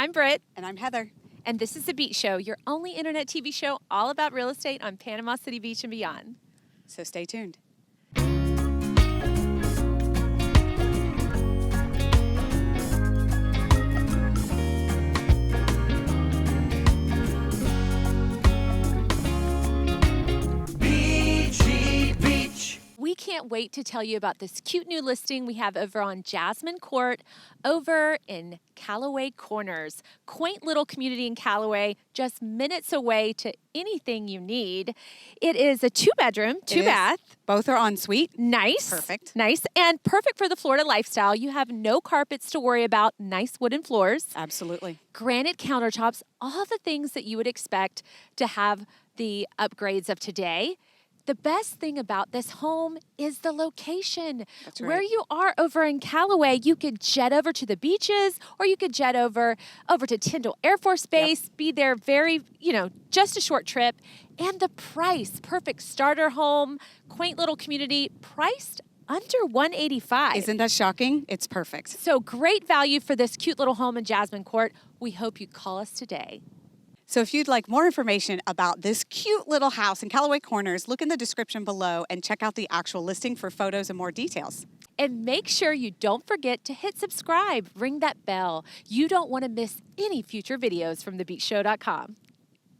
I'm Britt. And I'm Heather. And this is The Beach Show, your only internet TV show all about real estate on Panama City Beach and beyond. So stay tuned. We can't wait to tell you about this cute new listing we have over on Jasmine Court over in Callaway Corners. Quaint little community in Callaway, just minutes away to anything you need. It is a 2-bedroom, 2-bath. Both are en suite. Nice. Perfect. Nice. And perfect for the Florida lifestyle. You have no carpets to worry about, nice wooden floors. Absolutely. Granite countertops, all the things that you would expect to have the upgrades of today. The best thing about this home is the location. That's right. Where you are over in Callaway, you could jet over to the beaches, or you could jet over to Tyndall Air Force Base, be there just a short trip. And the price, perfect starter home, quaint little community, priced under $185. Isn't that shocking? It's perfect. So great value for this cute little home in Jasmine Court. We hope you call us today. So if you'd like more information about this cute little house in Callaway Corners, look in the description below and check out the actual listing for photos and more details. And make sure you don't forget to hit subscribe, ring that bell. You don't want to miss any future videos from thebeachshow.com.